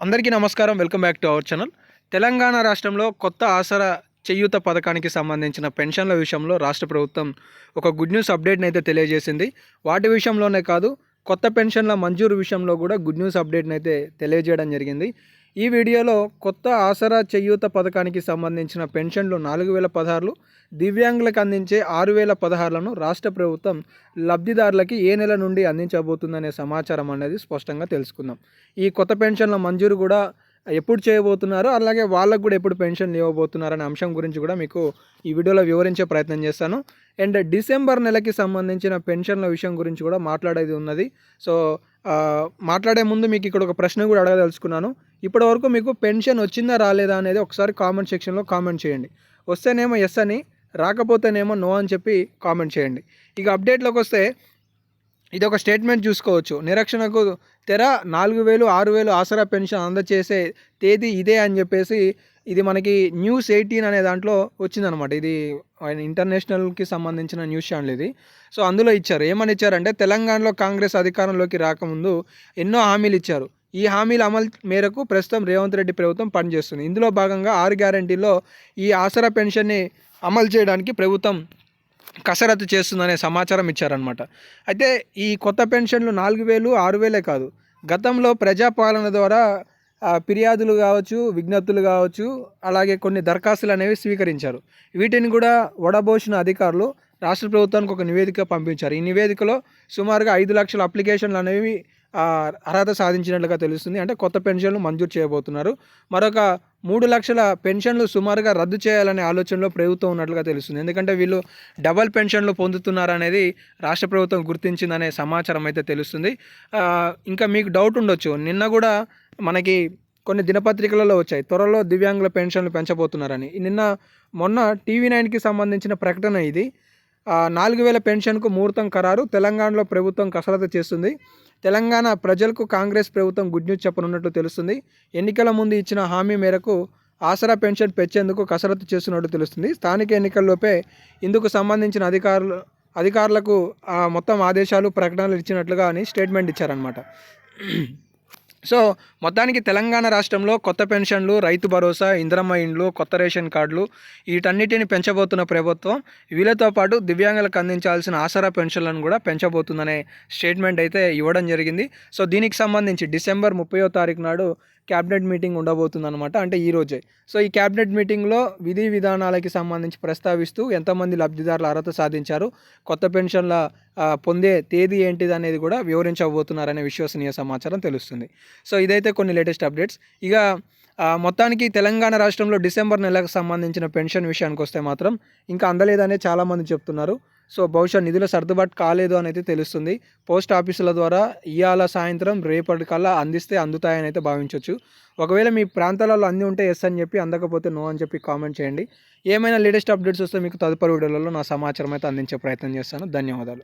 అందరికీ నమస్కారం. Welcome back to our channel. Telangana రాష్ట్రంలో కొత్త ఆసరా చేయూత పథకానికి సంబంధించిన పెన్షన్ల విషయంలో రాష్ట్ర ప్రభుత్వం ఒక గుడ్ న్యూస్ అప్డేట్ని అయితే తెలియజేసింది. వాటి విషయంలోనే కాదు, కొత్త పెన్షన్ల మంజూరు విషయంలో కూడా గుడ్ న్యూస్ అప్డేట్ని అయితే తెలియజేయడం జరిగింది. ఈ వీడియోలో కొత్త ఆసరా చేయూత పథకానికి సంబంధించిన పెన్షన్లు 4016లు, దివ్యాంగులకు అందించే 6016లను రాష్ట్ర ప్రభుత్వం లబ్ధిదారులకి ఏ నెల నుండి అందించబోతుందనే సమాచారం అనేది స్పష్టంగా తెలుసుకుందాం. ఈ కొత్త పెన్షన్ల మంజూరు కూడా ఎప్పుడు చేయబోతున్నారు, అలాగే వాళ్ళకు కూడా ఎప్పుడు పెన్షన్లు ఇవ్వబోతున్నారు అనే అంశం గురించి కూడా మీకు ఈ వీడియోలో వివరించే ప్రయత్నం చేస్తాను. అండ్ డిసెంబర్ నెలకి సంబంధించిన పెన్షన్ల విషయం గురించి కూడా మాట్లాడేది ఉన్నది. సో మాట్లాడే ముందు మీకు ఇక్కడ ఒక ప్రశ్న కూడా అడగదలుచుకున్నాను. ఇప్పటివరకు మీకు పెన్షన్ వచ్చిందా రాలేదా అనేది ఒకసారి కామెంట్ సెక్షన్లో కామెంట్ చేయండి. వస్తేనేమో ఎస్ అని, రాకపోతేనేమో నో అని చెప్పి కామెంట్ చేయండి. ఇక అప్డేట్లోకి వస్తే ఇది ఒక స్టేట్మెంట్ చూసుకోవచ్చు. నిరక్షణకు తెర 4000 6000 ఆసరా పెన్షన్ అందజేసే తేదీ ఇదే అని చెప్పేసి ఇది మనకి న్యూస్ 18 అనే దాంట్లో వచ్చిందనమాట. ఇది ఇంటర్నేషనల్కి సంబంధించిన న్యూస్ ఛానల్ ఇది. సో అందులో ఇచ్చారు. ఏమని ఇచ్చారంటే, తెలంగాణలో కాంగ్రెస్ అధికారంలోకి రాకముందు ఎన్నో హామీలు ఇచ్చారు. ఈ హామీల అమలు మేరకు ప్రస్తుతం రేవంత్ రెడ్డి ప్రభుత్వం పనిచేస్తుంది. ఇందులో భాగంగా 6 గ్యారంటీల్లో ఈ ఆసరా పెన్షన్ని అమలు చేయడానికి ప్రభుత్వం కసరత్తు చేస్తుందనే సమాచారం ఇచ్చారనమాట. అయితే ఈ కొత్త పెన్షన్లు 4000 6000 కాదు, గతంలో ప్రజాపాలన ద్వారా ఫిర్యాదులు కావచ్చు, విజ్ఞప్తులు కావచ్చు, అలాగే కొన్ని దరఖాస్తులు అనేవి స్వీకరించారు. వీటిని కూడా వడబోసిన అధికారులు రాష్ట్ర ప్రభుత్వానికి ఒక నివేదిక పంపించారు. ఈ నివేదికలో సుమారుగా 5 లక్షల అప్లికేషన్లు అనేవి అర్హత సాధించినట్లుగా తెలుస్తుంది. అంటే కొత్త పెన్షన్లు మంజూరు చేయబోతున్నారు. మరొక 3 లక్షల పెన్షన్లు సుమారుగా రద్దు చేయాలనే ఆలోచనలో ప్రభుత్వం ఉన్నట్లుగా తెలుస్తుంది. ఎందుకంటే వీళ్ళు డబల్ పెన్షన్లు పొందుతున్నారనేది రాష్ట్ర ప్రభుత్వం గుర్తించిందనే సమాచారం అయితే తెలుస్తుంది. ఇంకా మీకు డౌట్ ఉండొచ్చు, నిన్న కూడా మనకి కొన్ని దినపత్రికలలో వచ్చాయి, త్వరలో దివ్యాంగుల పెన్షన్లు పెంచబోతున్నారని. మొన్న TV9కి సంబంధించిన ప్రకటన ఇది. 4000 పెన్షన్కు ముహూర్తం ఖరారు, తెలంగాణలో ప్రభుత్వం కసరత్తు చేస్తుంది. తెలంగాణ ప్రజలకు కాంగ్రెస్ ప్రభుత్వం గుడ్ న్యూస్ చెప్పనున్నట్లు తెలుస్తుంది. ఎన్నికల ముందు ఇచ్చిన హామీ మేరకు ఆసరా పెన్షన్ పెంచేందుకు కసరత్తు చేస్తున్నట్టు తెలుస్తుంది. స్థానిక ఎన్నికల్లోపే ఇందుకు సంబంధించిన అధికారులకు మొత్తం ఆదేశాలు, ప్రకటనలు ఇచ్చినట్లుగా అని స్టేట్మెంట్ ఇచ్చారనమాట. సో మొత్తానికి తెలంగాణ రాష్ట్రంలో కొత్త పెన్షన్లు, రైతు భరోసా, ఇందిరమ్మ ఇండ్లు, కొత్త రేషన్ కార్డులు వీటన్నిటిని పెంచబోతున్న ప్రభుత్వం వీళ్ళతో పాటు దివ్యాంగులకు అందించాల్సిన ఆసరా పెన్షన్లను కూడా పెంచబోతుందనే స్టేట్మెంట్ అయితే ఇవ్వడం జరిగింది. సో దీనికి సంబంధించి డిసెంబర్ 30వ తారీఖు నాడు క్యాబినెట్ మీటింగ్ ఉండబోతుందన్నమాట. అంటే ఈరోజే. సో ఈ క్యాబినెట్ మీటింగ్లో విధి విధానాలకి సంబంధించి ప్రస్తావిస్తూ ఎంతమంది లబ్ధిదారులు అర్హత సాధించారు, కొత్త పెన్షన్ల పొందే తేదీ ఏంటిది అనేది కూడా వివరించబోతున్నారనే విశ్వసనీయ సమాచారం తెలుస్తుంది. సో ఇదైతే కొన్ని లేటెస్ట్ అప్డేట్స్. ఇక మొత్తానికి తెలంగాణ రాష్ట్రంలో డిసెంబర్ నెలకు సంబంధించిన పెన్షన్ విషయానికి వస్తే మాత్రం ఇంకా అందలేదనే చాలామంది చెప్తున్నారు. సో బహుశా నిధుల సర్దుబాటు కాలేదు అని అయితే తెలుస్తుంది. పోస్ట్ ఆఫీసుల ద్వారా ఇవాళ సాయంత్రం రేపటికల్లా అందిస్తే అందుతాయని అయితే భావించవచ్చు. ఒకవేళ మీ ప్రాంతాలలో అంది ఉంటే ఎస్ అని చెప్పి, అందకపోతే నో అని చెప్పి కామెంట్ చేయండి. ఏమైనా లేటెస్ట్ అప్డేట్స్ వస్తే మీకు తదుపరి వీడియోలలో నా సమాచారం అయితే అందించే ప్రయత్నం చేస్తాను. ధన్యవాదాలు.